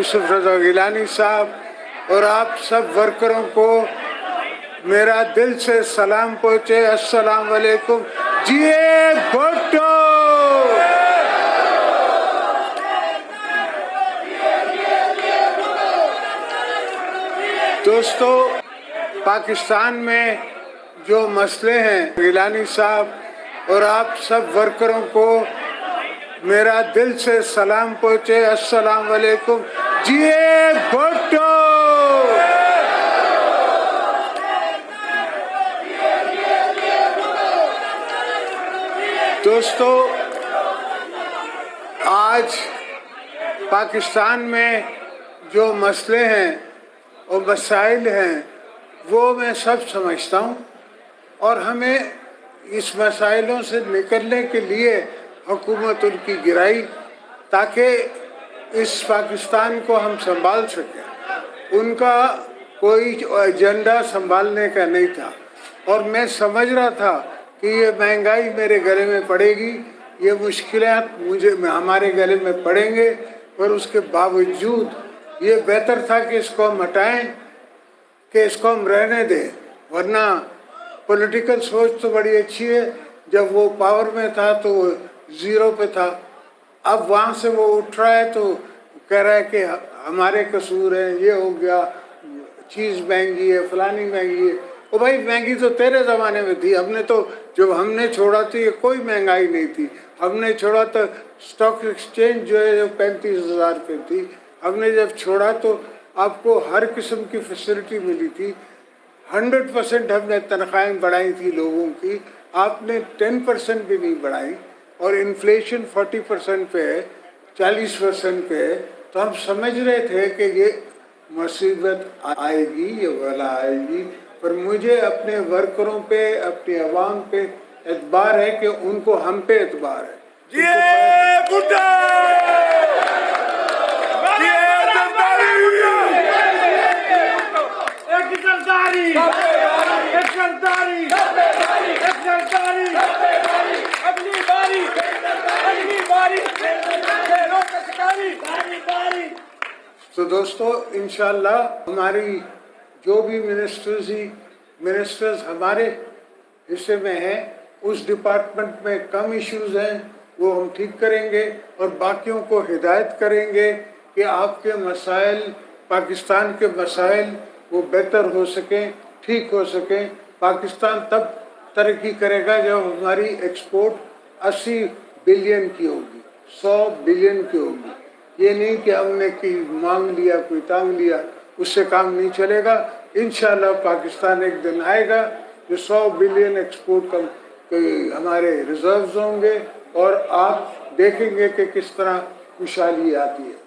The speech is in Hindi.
यूसुफ रज़ा गिलानी साहब और आप सब वर्करों को मेरा दिल से सलाम पहुँचे। अस्सलाम वालेकुम। जिए भुट्टो। दोस्तों, पाकिस्तान में जो मसले हैं, गिलानी साहब और आप सब वर्करों को मेरा दिल से सलाम पहुँचे। अस्सलाम वालेकुम। जिए भुट्टो। दोस्तों, आज पाकिस्तान में जो मसले हैं और मसाइल हैं वो मैं सब समझता हूँ और हमें इस मसाइलों से निकलने के लिए हुकूमत उनकी गिराई ताकि इस पाकिस्तान को हम संभाल सकें। उनका कोई एजेंडा संभालने का नहीं था और मैं समझ रहा था कि ये महंगाई मेरे गले में पड़ेगी, ये मुश्किलात हमारे गले में पड़ेंगे, पर उसके बावजूद ये बेहतर था कि इसको हम हटाएं, कि इसको हम रहने दें। वरना पॉलिटिकल सोच तो बड़ी अच्छी है, जब वो पावर में था तो वो ज़ीरो पे था, अब वहाँ से वो उठ रहा है तो कह रहा है कि हमारे कसूर है, ये हो गया, चीज़ महंगी है, फलानी महंगी है। ओ भाई, महंगी तो तेरे ज़माने में थी, हमने तो जब हमने छोड़ा तो ये कोई महंगाई नहीं थी। हमने छोड़ा तो स्टॉक एक्सचेंज जो है जो 35,000 पे थी, हमने जब छोड़ा तो आपको हर किस्म की फैसिलिटी मिली थी। 100% हमने तनख्वाहें बढ़ाई थी लोगों की, आपने 10% भी नहीं बढ़ाई और इन्फ्लेशन 40% पे है, 40% पे है। तो हम समझ रहे थे कि ये मुसीबत आएगी, ये बला आएगी, पर मुझे अपने वर्करों पे, अपनी आवाम पे एतबार है कि उनको हम पे एतबार है। तो दोस्तों, इंशाल्लाह हमारी जो भी मिनिस्टर्स हमारे हिस्से में हैं, उस डिपार्टमेंट में कम इश्यूज हैं वो हम ठीक करेंगे और बाकियों को हिदायत करेंगे कि आपके मसाइल, पाकिस्तान के मसाइल वो बेहतर हो सकें, ठीक हो सकें। पाकिस्तान तब तरक्की करेगा जब हमारी एक्सपोर्ट 80 बिलियन की होगी, 100 बिलियन की होगी। ये नहीं कि हमने कोई मांग लिया, कोई तांग लिया, उससे काम नहीं चलेगा। इंशाल्लाह पाकिस्तान एक दिन आएगा जो 100 बिलियन एक्सपोर्ट के हमारे रिजर्व्स होंगे और आप देखेंगे कि किस तरह खुशहाली आती है।